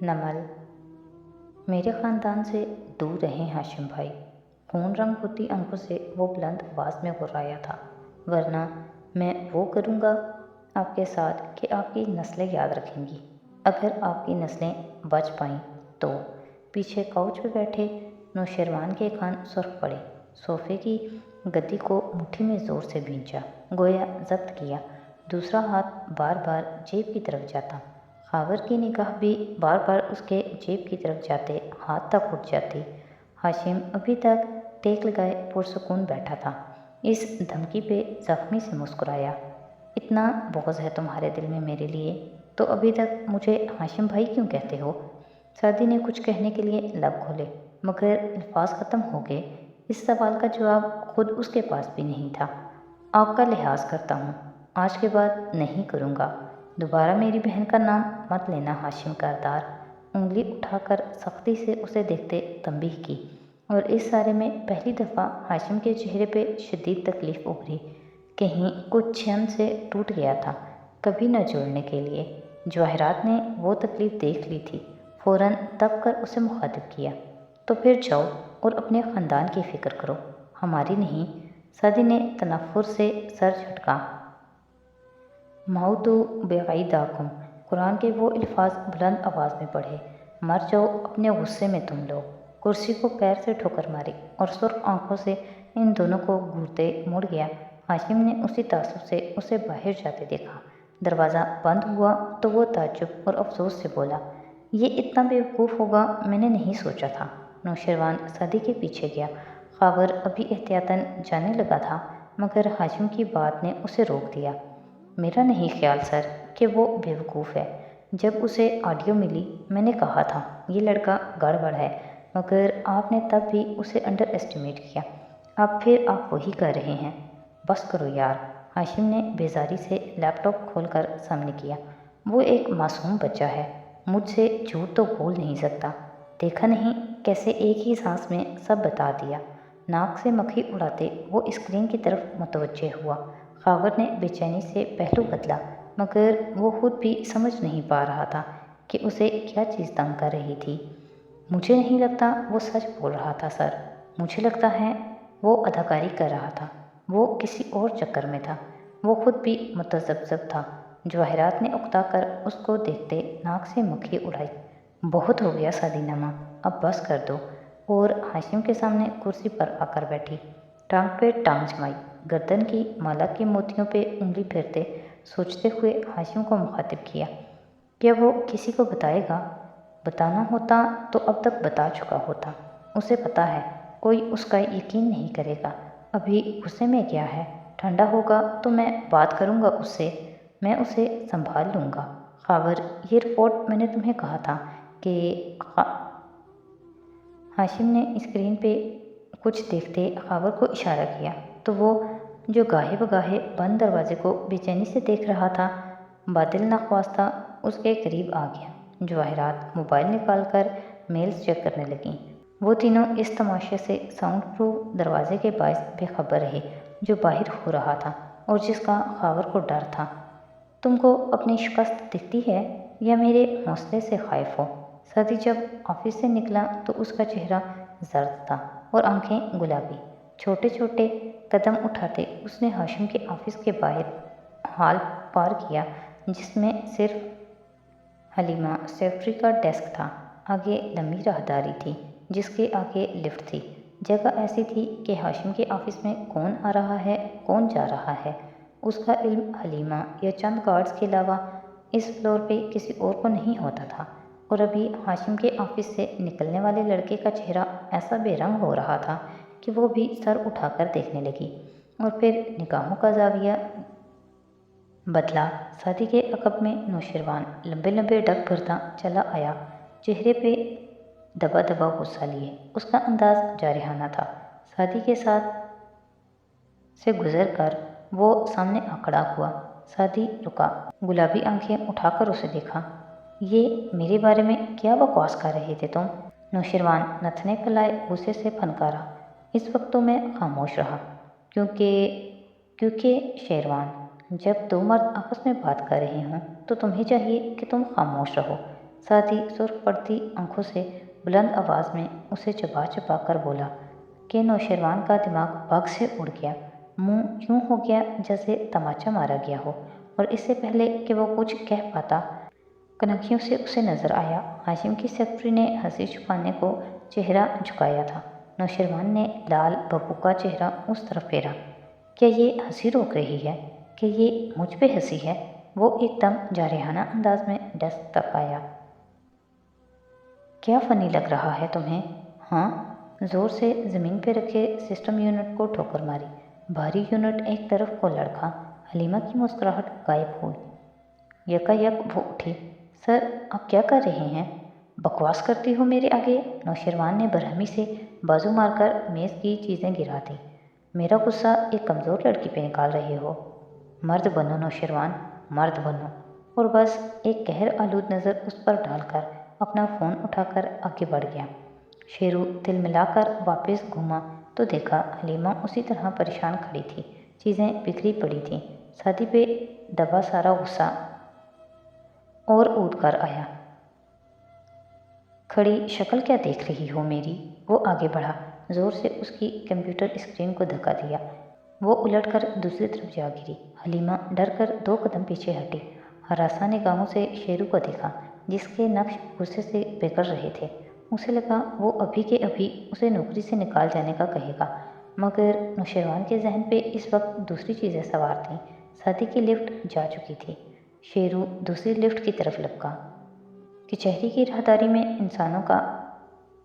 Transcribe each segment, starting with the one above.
نمل: میرے خاندان سے دور رہیں ہاشم بھائی۔ خون رنگ ہوتی آنکھوں سے وہ بلند آواز میں غرایا تھا، ورنہ میں وہ کروں گا آپ کے ساتھ کہ آپ کی نسلیں یاد رکھیں گی، اگر آپ کی نسلیں بچ پائیں تو۔ پیچھے کاؤچ پہ بیٹھے نوشیروان کے کان سرخ پڑے، صوفے کی گدی کو مٹھی میں زور سے بھینچا، گویا ضبط کیا۔ دوسرا ہاتھ بار بار جیب کی طرف جاتا، خاور کی نگاہ بھی بار بار اس کے جیب کی طرف جاتے ہاتھ تک اٹھ جاتی۔ ہاشم ابھی تک ٹیک لگائے پرسکون بیٹھا تھا، اس دھمکی پہ زخمی سے مسکرایا۔ اتنا بغض ہے تمہارے دل میں میرے لیے تو ابھی تک مجھے ہاشم بھائی کیوں کہتے ہو؟ سعدی نے کچھ کہنے کے لیے لب کھولے، مگر الفاظ ختم ہو گئے۔ اس سوال کا جواب خود اس کے پاس بھی نہیں تھا۔ آپ کا لحاظ کرتا ہوں، آج کے بعد نہیں کروں گا۔ دوبارہ میری بہن کا نام مت لینا ہاشم کردار۔ انگلی اٹھا کر سختی سے اسے دیکھتے تنبیہ کی، اور اس سارے میں پہلی دفعہ ہاشم کے چہرے پہ شدید تکلیف ابھری۔ کہیں کچھ چھن سے ٹوٹ گیا تھا، کبھی نہ جوڑنے کے لیے۔ جواہرات نے وہ تکلیف دیکھ لی تھی، فوراً دب کر اسے مخاطب کیا، تو پھر جاؤ اور اپنے خاندان کی فکر کرو، ہماری نہیں۔ سعدی نے تنفر سے سر جھٹکا۔ موتُ بِعِیدَکُم، قرآن کے وہ الفاظ بلند آواز میں پڑھے۔ مر جاؤ اپنے غصے میں تم لوگ۔ کرسی کو پیر سے ٹھوکر ماری اور سرخ آنکھوں سے ان دونوں کو گھورتے مڑ گیا۔ ہاشم نے اسی تعصب سے اسے باہر جاتے دیکھا۔ دروازہ بند ہوا تو وہ تعجب اور افسوس سے بولا، یہ اتنا بیوقوف ہوگا میں نے نہیں سوچا تھا۔ نوشیروان سعدی کے پیچھے گیا۔ خاور ابھی احتیاطاً جانے لگا تھا، مگر ہاشم کی بات نے اسے روک دیا۔ میرا نہیں خیال سر کہ وہ بیوقوف ہے۔ جب اسے آڈیو ملی میں نے کہا تھا یہ لڑکا گڑبڑ ہے، مگر آپ نے تب بھی اسے انڈر ایسٹیمیٹ کیا۔ اب پھر آپ وہی کر رہے ہیں۔ بس کرو یار، ہاشم نے بیزاری سے لیپ ٹاپ کھول کر سامنے کیا۔ وہ ایک معصوم بچہ ہے، مجھ سے جھوٹ تو بول نہیں سکتا۔ دیکھا نہیں کیسے ایک ہی سانس میں سب بتا دیا۔ ناک سے مکھی اڑاتے وہ اسکرین کی طرف متوجہ ہوا۔ خاور نے بے چینی سے پہلو بدلا، مگر وہ خود بھی سمجھ نہیں پا رہا تھا کہ اسے کیا چیز تنگ کر رہی تھی۔ مجھے نہیں لگتا وہ سچ بول رہا تھا سر، مجھے لگتا ہے وہ اداکاری کر رہا تھا، وہ کسی اور چکر میں تھا، وہ خود بھی متذبذب تھا۔ جواہرات نے اکتا کر اس کو دیکھتے ناک سے مکھی اڑائی۔ بہت ہو گیا سعدی نما، اب بس کر دو۔ اور ہاشم کے سامنے کرسی پر آ کر بیٹھی، ٹانگ پہ ٹانگ جمائی، گردن کی مالا کے موتیوں پہ انگلی پھیرتے سوچتے ہوئے ہاشم کو مخاطب کیا، کیا وہ کسی کو بتائے گا؟ بتانا ہوتا تو اب تک بتا چکا ہوتا۔ اسے پتا ہے کوئی اس کا یقین نہیں کرے گا۔ ابھی غصے میں کیا ہے، ٹھنڈا ہوگا تو میں بات کروں گا اس سے، میں اسے سنبھال لوں گا۔ خاور، یہ رپورٹ میں نے تمہیں کہا تھا کہ ہاشم نے اسکرین پہ کچھ دیکھتے خاور کو اشارہ کیا تو وہ، جو گاہے بگاہے بند دروازے کو بے چینی سے دیکھ رہا تھا، بادل نخواستہ اس کے قریب آ گیا۔ جواہرات موبائل نکال کر میلز چیک کرنے لگیں۔ وہ تینوں اس تماشے سے ساؤنڈ پروف دروازے کے باعث بے خبر رہے جو باہر ہو رہا تھا اور جس کا خاور کو ڈر تھا۔ تم کو اپنی شکست دکھتی ہے یا میرے حوصلے سے خائف ہو؟ سعدی جب آفس سے نکلا تو اس کا چہرہ زرد تھا اور آنکھیں گلابی۔ چھوٹے چھوٹے قدم اٹھاتے اس نے ہاشم کے آفس کے باہر ہال پار کیا، جس میں صرف حلیمہ سیکرٹری کا ڈیسک تھا۔ آگے لمبی راہداری تھی جس کے آگے لفٹ تھی۔ جگہ ایسی تھی کہ ہاشم کے آفس میں کون آ رہا ہے، کون جا رہا ہے، اس کا علم حلیمہ یا چند گارڈز کے علاوہ اس فلور پہ کسی اور کو نہیں ہوتا تھا۔ اور ابھی ہاشم کے آفس سے نکلنے والے لڑکے کا چہرہ ایسا بے رنگ ہو رہا تھا کہ وہ بھی سر اٹھا کر دیکھنے لگی، اور پھر نگاہوں کا زاویہ بدلا۔ سعدی کے عقب میں نوشیروان لمبے لمبے ڈگ بھرتا چلا آیا، چہرے پہ دبا دبا غصہ لیے۔ اس کا انداز جارحانہ تھا۔ سعدی کے ساتھ سے گزر کر وہ سامنے آ کھڑا ہوا۔ سعدی رکا، گلابی آنکھیں اٹھا کر اسے دیکھا۔ یہ میرے بارے میں کیا بکواس کر رہے تھے تم؟ نوشیروان نتھنے پھیلائے غصے سے پھنکارا۔ اس وقت تو میں خاموش رہا، کیونکہ شیروان، جب دو مرد آپس میں بات کر رہے ہوں تو تمہیں چاہیے کہ تم خاموش رہو۔ साथ ही सुर्ख पड़ती आंखों से बुलंद आवाज़ में उसे चबा चबा कर बोला कि नौशरवान का दिमाग बग से उड़ गया। मुंह यूं हो गया जैसे तमाचा मारा गया हो, और इससे पहले कि वो कुछ कह पाता, कनखियों से उसे नजर आया हाशिम की सेक्रेटरी ने हंसी छुपाने को चेहरा झुकाया था। नौशरवान ने लाल बब्बू का चेहरा उस तरफ फेरा। क्या ये हंसी रोक रही है? कि ये मुझ पे हंसी है? वो एकदम जारहाना अंदाज में डेस्क तक आया। क्या फनी लग रहा है तुम्हें? हाँ? जोर से ज़मीन पे रखे सिस्टम यूनिट को ठोकर मारी। भारी यूनिट एक तरफ को लड़खा। हलीमा की मुस्कुराहट गायब हुई। यकायक वो उठी। सर, आप क्या कर रहे हैं? बकवास करती हो मेरे आगे? नौशरवान ने बरहमी से बाजू मारकर मेज़ की चीज़ें गिरा दी। मेरा गुस्सा एक कमज़ोर लड़की पे निकाल रहे हो? मर्द बनो नौशरवान, मर्द बनो। और बस एक कहर आलूद नज़र उस पर डालकर अपना फ़ोन उठाकर आगे बढ़ गया। शेरू तिलमिलाकर वापस घूमा तो देखा हलीमा उसी तरह परेशान खड़ी थी। चीज़ें बिखरी पड़ी थीं। शादी पे दबा सारा गुस्सा और ऊद कर आया। खड़ी शक्ल क्या देख रही हो मेरी? वो आगे बढ़ा। जोर से उसकी कंप्यूटर स्क्रीन को धक्का दिया। वो उलटकर दूसरी तरफ जा गिरी। हलीमा डर कर 2 कदम पीछे हटी। हरासा निगाहों से शेरू को देखा, जिसके नक्श गुस्से से बिगड़ रहे थे। उसे लगा वो अभी के अभी उसे नौकरी से निकाल जाने का कहेगा, मगर नौशरवान के जहन पे इस वक्त दूसरी चीज़ें सवार थीं। शादी की लिफ्ट जा चुकी थी। शेरू दूसरी लिफ्ट की तरफ लपका। कचहरी की राहदारी में इंसानों का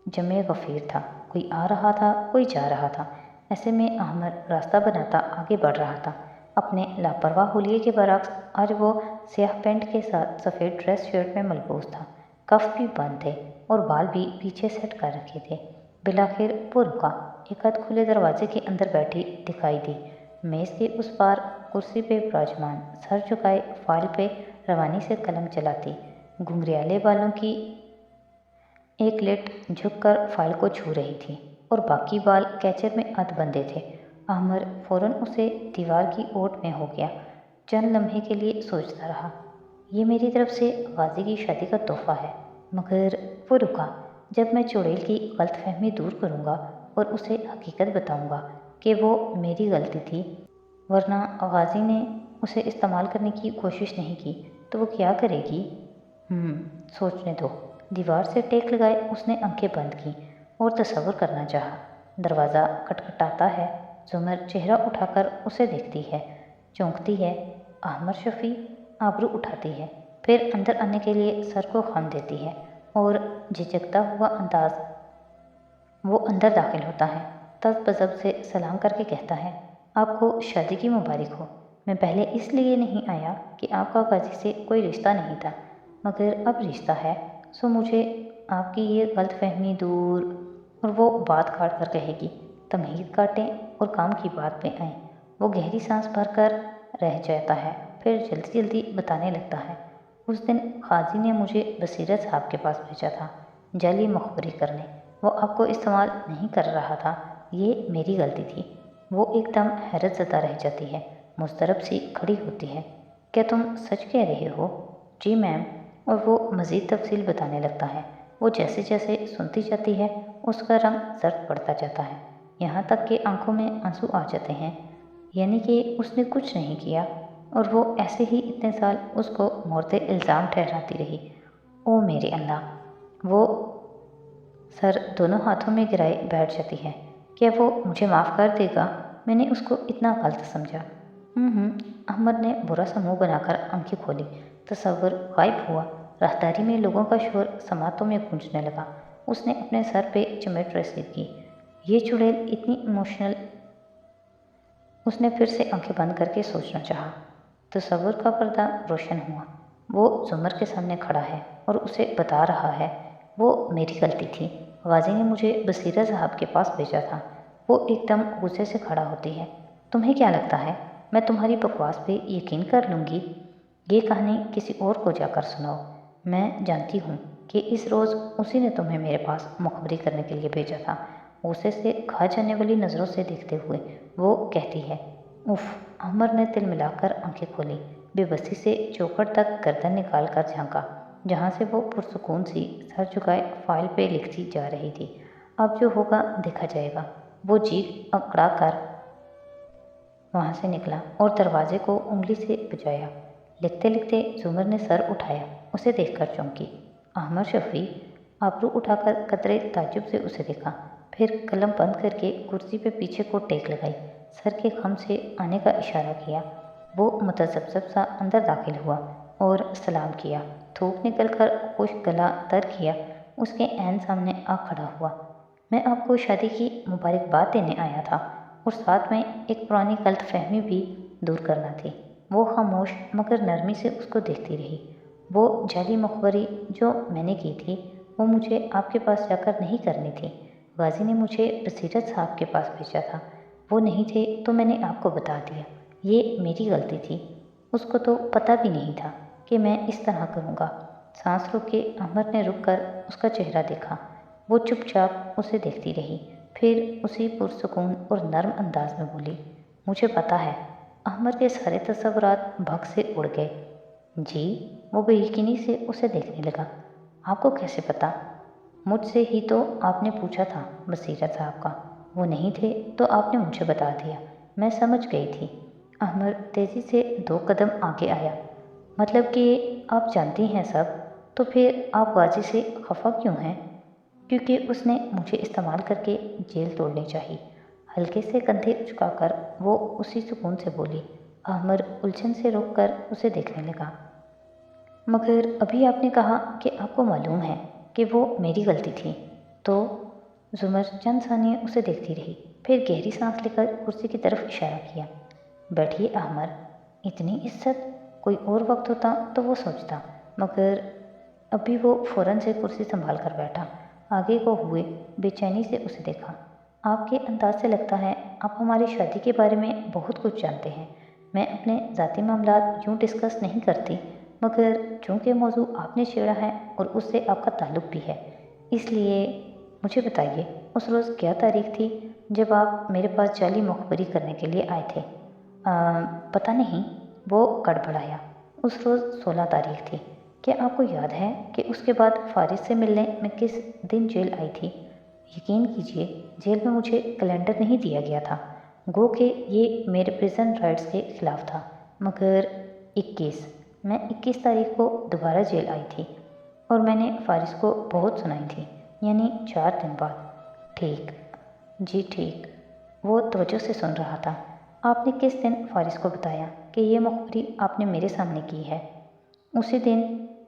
जमे गफ़ीर था। कोई आ रहा था, कोई जा रहा था। ऐसे में अहमद रास्ता बनाता आगे बढ़ रहा था। अपने लापरवाह हुलिये के बरक्स आज वो स्याह पैंट के साथ सफ़ेद ड्रेस शर्ट में मलबूस था। कफ भी बंद थे और बाल भी पीछे सेट कर रखे थे। बिलाखिर वो रुका। एक हाथ खुले दरवाजे के अंदर बैठी दिखाई दी। मेज़ के उस पार कुर्सी पे विराजमान, सर झुकाए फाइल पे रवानी से कलम चलाती, घुंघराले बालों की एक लेट झुककर फाइल को छू रही थी और बाकी बाल कैचर में अध बंधे थे। अहमद फौरन उसे दीवार की ओट में हो गया। चंद लम्हे के लिए सोचता रहा, ये मेरी तरफ से गाजी की शादी का तोहफा है। मगर वो रुका। जब मैं चुड़ैल की गलतफहमी दूर करूँगा और उसे हकीकत बताऊँगा कि वो मेरी गलती थी, वरना गाजी ने उसे इस्तेमाल करने की कोशिश नहीं की, तो वो क्या करेगी? सोचने दो। दीवार से टेक लगाए उसने आंखें बंद की और तसव्वुर करना चाहा। दरवाज़ा खटखटाता है। जुमर चेहरा उठाकर उसे देखती है, चौंकती है। अहमद शफ़ी आबरू उठाती है, फिर अंदर आने के लिए सर को खम देती है और झिझकता हुआ अंदाज वो अंदर दाखिल होता है। तब बज़ब से सलाम करके कहता है, आपको शादी की मुबारक हो। मैं पहले इसलिए नहीं आया कि आपका गाजी से कोई रिश्ता नहीं था, मगर अब रिश्ता है, सो मुझे आपकी ये गलतफहमी दूर। और वो बात काट कर कहेगी, तमहीद काटें और काम की बात पे आएँ। वो गहरी सांस भरकर रह जाता है, फिर जल्दी जल्दी बताने लगता है, उस दिन काजी ने मुझे बसीरत साहब के पास भेजा था जाली मुखबरी करने। वो आपको इस्तेमाल नहीं कर रहा था, ये मेरी गलती थी। वो एकदम हैरत ज़दा रह जाती है, मुस्तरब सी खड़ी होती है। क्या तुम सच कह रहे हो? जी मैम। और वो मज़ीद तफसील बताने लगता है। वो जैसे जैसे सुनती जाती है उसका रंग जर्द पड़ता जाता है, यहाँ तक कि आंखों में आंसू आ जाते हैं। यानी कि उसने कुछ नहीं किया और वो ऐसे ही इतने साल उसको मोर्ते इल्ज़ाम ठहराती रही। ओ मेरे अल्लाह! वो सर दोनों हाथों में गिराए बैठ जाती है। क्या वो मुझे माफ़ कर देगा? मैंने उसको इतना गलत समझा। अहमद ने बुरा सा मुँह बनाकर आंखें खोली। तसव्वुर गायब हुआ। राहदारी में लोगों का शोर समातों में गूंजने लगा। उसने अपने सर पे चमेट रसीद की। ये चुड़ैल इतनी इमोशनल। उसने फिर से आंखें बंद करके सोचना चाहा। तसव्वुर का पर्दा रोशन हुआ। वो जुमर के सामने खड़ा है और उसे बता रहा है, वो मेरी गलती थी। गाजी ने मुझे बसीरा साहब के पास भेजा था। वो एकदम गुस्से से खड़ा होती है। तुम्हें क्या लगता है मैं तुम्हारी बकवास पे यकीन कर लूँगी? ये कहानी किसी और को जाकर सुनाओ। मैं जानती हूँ कि इस रोज़ उसी ने तुम्हें मेरे पास मुखबरी करने के लिए भेजा था। गुस्से से खा जाने वाली नज़रों से देखते हुए वो कहती है, उफ। अमर ने तिल मिलाकर आंखें खोली, बेबसी से चौखट तक गर्दन निकाल कर झांका। जहाँ से वो पुरसुकून सी सर झुकाए फाइल पे लिखती जा रही थी। अब जो होगा देखा जाएगा। वो जी अकड़ा कर वहाँ से निकला और दरवाजे को उंगली से बजाया। लिखते लिखते जुमर ने सर उठाया, उसे देखकर चौंकी। अहमद शफी आबरू उठाकर कतरे ताज्जुब से उसे देखा, फिर कलम बंद करके कुर्सी पे पीछे को टेक लगाई, सर के खम से आने का इशारा किया। वो मुतज़ब्ज़ब सा अंदर दाखिल हुआ और सलाम किया। थूक निकल कर खुश गला तर किया, उसके ऐन सामने आ खड़ा हुआ। मैं आपको शादी की मुबारकबाद देने आया था और साथ में एक पुरानी गलतफहमी भी दूर करना थी। वो खामोश मगर नरमी से उसको देखती रही। वो जाली मखबरी जो मैंने की थी वो मुझे आपके पास जाकर नहीं करनी थी। गाजी ने मुझे बसीरत साहब के पास भेजा था। वो नहीं थे तो मैंने आपको बता दिया। ये मेरी गलती थी। उसको तो पता भी नहीं था कि मैं इस तरह करूँगा। सांस रोक के अहमद ने रुक कर उसका चेहरा देखा। वो चुपचाप उसे देखती रही, फिर उसी पुरसुकून और नर्म अंदाज में बोली, मुझे पता है। अहमद के सारे तसव्वुरात भग से उड़ गए। जी? वो बेयकीनी से उसे देखने लगा। आपको कैसे पता? मुझसे ही तो आपने पूछा था बसीरत साहब का। वो नहीं थे तो आपने मुझे बता दिया। मैं समझ गई थी। अहमद तेज़ी से 2 कदम आगे आया। मतलब कि आप जानती हैं सब, तो फिर आप गाजी से खफा क्यों हैं? क्योंकि उसने मुझे इस्तेमाल करके जेल तोड़नी चाहिए। हल्के से कंधे झुकाकर वो उसी सुकून से बोली। अहमद उलझन से रोक कर उसे देखने लगा। मगर अभी आपने कहा कि आपको मालूम है कि वो मेरी गलती थी, तो जुमर चंद सानिए उसे देखती रही, फिर गहरी सांस लेकर कुर्सी की तरफ इशारा किया। बैठिए अहमद। इतनी इज्जत, कोई और वक्त होता तो वो सोचता, मगर अभी वो फ़ौरन से कुर्सी संभाल कर बैठा। आगे को हुए बेचैनी से उसे देखा। आपके अंदाज से लगता है आप हमारी शादी के बारे में बहुत कुछ जानते हैं। मैं अपने ज़ाती मामलात यूँ डिस्कस नहीं करती, मगर चूँकि मौजू आपने छेड़ा है और उससे आपका ताल्लुक़ भी है, इसलिए मुझे बताइए उस रोज़ क्या तारीख थी जब आप मेरे पास जाली मुखबरी करने के लिए आए थे? पता नहीं, वो गड़बड़ाया। उस रोज़ 16 तारीख थी। क्या आपको याद है कि उसके बाद फारिस से मिलने मैं किस दिन जेल आई थी? यकीन कीजिए जेल में मुझे कैलेंडर नहीं दिया गया था, गो कि ये मेरे प्रिजन राइट्स के ख़िलाफ़ था। मगर 21 मैं 21 तारीख को दोबारा जेल आई थी और मैंने फारिस को बहुत सुनाई थी, यानी 4 दिन बाद। ठीक, जी ठीक। वो तवज्जो से सुन रहा था। आपने किस दिन फारिस को बताया कि ये मुखबरी आपने मेरे सामने की है? उसी दिन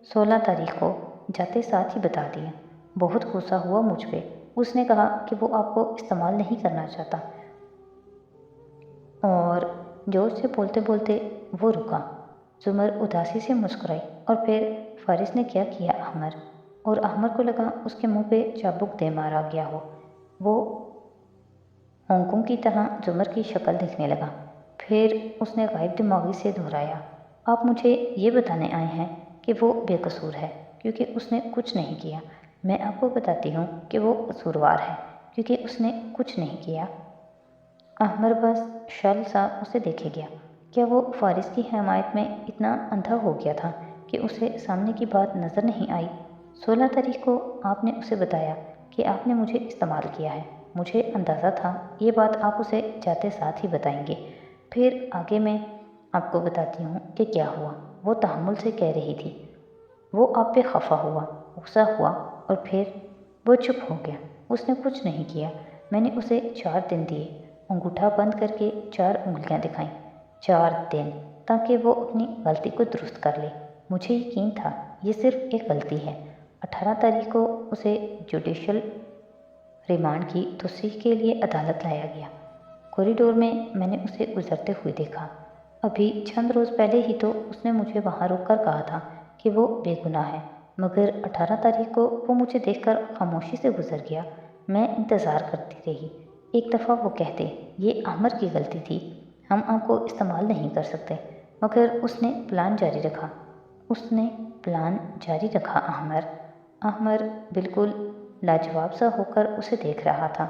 16 तारीख को, जाते साथ ही बता दिया। बहुत गुस्सा हुआ मुझ पे। उसने कहा कि वो आपको इस्तेमाल नहीं करना चाहता। और जोर से बोलते बोलते वो रुका। जुमर उदासी से मुस्कुराई और फिर फारिस ने क्या किया अहमद, और अहमद को लगा उसके मुंह पे चाबुक दे मारा गया हो। वो होंकों की तरह जुमर की शक्ल देखने लगा, फिर उसने गायब दिमागी से दोहराया, आप मुझे ये बताने आए हैं कि वो बेकसूर है क्योंकि उसने कुछ नहीं किया। मैं आपको बताती हूँ कि वो कसूरवार है क्योंकि उसने कुछ नहीं किया। अहमद बस शर्म सा उसे देखे गया। क्या वो फारिस की हमायत में इतना अंधा हो गया था कि उसे सामने की बात नज़र नहीं आई? 16 तारीख को आपने उसे बताया कि आपने मुझे इस्तेमाल किया है। मुझे अंदाज़ा था ये बात आप उसे जाते साथ ही बताएंगे। फिर आगे मैं आपको बताती हूँ कि क्या हुआ। वो तहम्मुल से कह रही थी। वो आप पे खफा हुआ, गुस्सा हुआ और फिर वो चुप हो गया। उसने कुछ नहीं किया। मैंने उसे 4 दिन दिए, अंगूठा बंद करके 4 उंगलियां दिखाईं। 4 दिन, ताकि वो अपनी गलती को दुरुस्त कर ले। मुझे यकीन था ये सिर्फ एक गलती है। 18 तारीख को उसे जुडिशल रिमांड की तौसीक़ के लिए अदालत लाया गया। कॉरिडोर में मैंने उसे गुजरते हुए देखा। अभी चंद रोज़ पहले ही तो उसने मुझे वहाँ रोककर कहा था कि वो बेगुनाह है, मगर 18 तारीख को वो मुझे देखकर खामोशी से गुजर गया। मैं इंतज़ार करती रही। एक दफ़ा वो कहते, ये अहमद की गलती थी, हम आपको इस्तेमाल नहीं कर सकते, मगर उसने प्लान जारी रखा। उसने प्लान जारी रखा अहमद। अहमद बिल्कुल लाजवाब सा होकर उसे देख रहा था।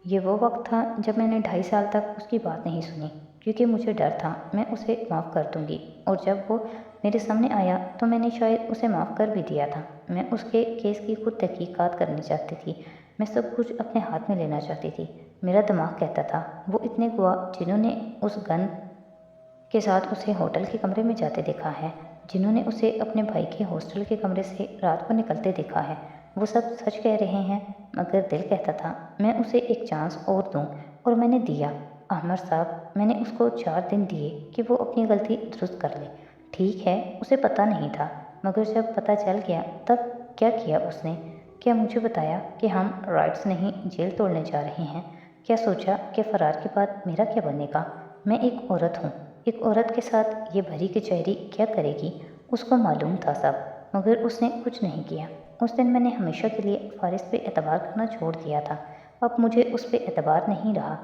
ये वो वक्त था जब मैंने 2.5 साल तक उसकी बात नहीं सुनी। کیونکہ مجھے ڈر تھا میں اسے معاف کر دوں گی، اور جب وہ میرے سامنے آیا تو میں نے شاید اسے معاف کر بھی دیا تھا۔ میں اس کے کیس کی خود تحقیقات کرنی چاہتی تھی، میں سب کچھ اپنے ہاتھ میں لینا چاہتی تھی۔ میرا دماغ کہتا تھا وہ اتنے گواہ جنہوں نے اس گن کے ساتھ اسے ہوٹل کے کمرے میں جاتے دیکھا ہے، جنہوں نے اسے اپنے بھائی کے ہاسٹل کے کمرے سے رات کو نکلتے دیکھا ہے، وہ سب سچ کہہ رہے ہیں۔ مگر دل کہتا تھا میں اسے ایک چانس اور دوں، اور میں نے دیا۔ احمر صاحب، میں نے اس کو 4 دن دیے کہ وہ اپنی غلطی درست کر لے۔ ٹھیک ہے، اسے پتہ نہیں تھا، مگر جب پتہ چل گیا تب کیا کیا اس نے؟ کیا مجھے بتایا کہ ہم رائٹس نہیں جیل توڑنے جا رہے ہیں؟ کیا سوچا کہ فرار کے بعد میرا کیا بنے گا؟ میں ایک عورت ہوں، ایک عورت کے ساتھ یہ بھری کچہری کیا کرے گی؟ اس کو معلوم تھا سب، مگر اس نے کچھ نہیں کیا۔ اس دن میں نے ہمیشہ کے لیے فارس پہ اعتبار کرنا چھوڑ دیا تھا، اب مجھے اس پہ اعتبار نہیں رہا۔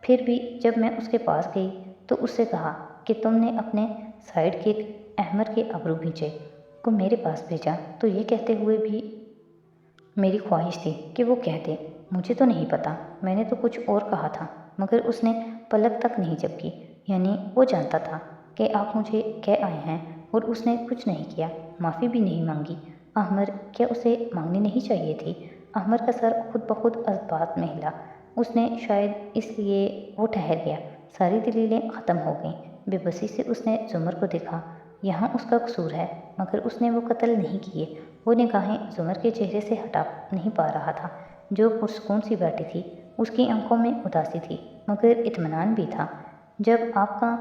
پھر بھی جب میں اس کے پاس گئی تو اس سے کہا کہ تم نے اپنے سائیڈ کک احمر کے ابرو بھینچے کو میرے پاس بھیجا، تو یہ کہتے ہوئے بھی میری خواہش تھی کہ وہ کہہ دے مجھے تو نہیں پتا، میں نے تو کچھ اور کہا تھا، مگر اس نے پلک تک نہیں جھپکی۔ یعنی وہ جانتا تھا کہ آپ مجھے کہہ آئے ہیں، اور اس نے کچھ نہیں کیا، معافی بھی نہیں مانگی۔ احمر، کیا اسے مانگنی نہیں چاہیے تھی؟ احمر کا سر خود بخود اس بات میں ہلا۔ اس نے شاید اس لیے وہ ٹھہر گیا، ساری دلیلیں ختم ہو گئیں۔ بے بسی سے اس نے زمر کو دیکھا۔ یہاں اس کا قصور ہے، مگر اس نے وہ قتل نہیں کیے۔ وہ نگاہیں زمر کے چہرے سے ہٹا نہیں پا رہا تھا، جو پرسکون سی بیٹھی تھی۔ اس کی آنکھوں میں اداسی تھی، مگر اطمینان بھی تھا۔ جب آپ کا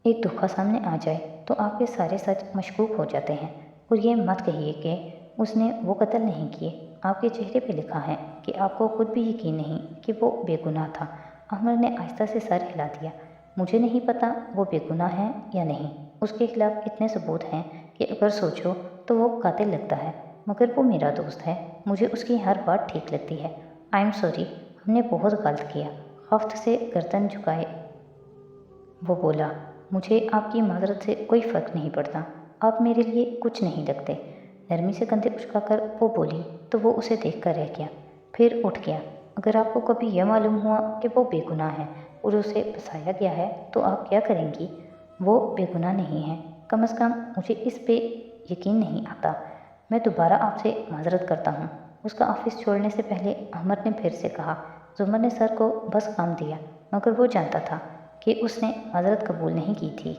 ایک دھوکہ سامنے آ جائے تو آپ کے سارے سچ مشکوک ہو جاتے ہیں، اور یہ مت کہیے کہ اس نے وہ قتل نہیں کیے۔ آپ کے چہرے پہ لکھا ہے کہ آپ کو خود بھی یقین نہیں کہ وہ بے گناہ تھا۔ احمر نے آہستہ سے سر ہلا دیا۔ مجھے نہیں پتا وہ بے گناہ ہے یا نہیں، اس کے خلاف اتنے ثبوت ہیں کہ اگر سوچو تو وہ قاتل لگتا ہے، مگر وہ میرا دوست ہے، مجھے اس کی ہر بات ٹھیک لگتی ہے۔ آئی ایم سوری، ہم نے بہت غلط کیا۔ خفت سے گردن جھکائے وہ بولا، مجھے آپ کی معذرت سے کوئی فرق نہیں پڑتا، آپ میرے لیے کچھ نہیں لگتے۔ نرمی سے کندھے اچکا کر وہ بولی تو وہ اسے دیکھ کر رہ گیا، پھر اٹھ گیا۔ اگر آپ کو کبھی یہ معلوم ہوا کہ وہ بے گناہ ہے اور اسے پھنسایا گیا ہے تو آپ کیا کریں گی؟ وہ بے گناہ نہیں ہے، کم از کم مجھے اس پہ یقین نہیں آتا۔ میں دوبارہ آپ سے معذرت کرتا ہوں۔ اس کا آفس چھوڑنے سے پہلے احمد نے پھر سے کہا۔ زمر نے سر کو بس کام دیا، مگر وہ جانتا تھا کہ اس نے معذرت قبول نہیں کی تھی۔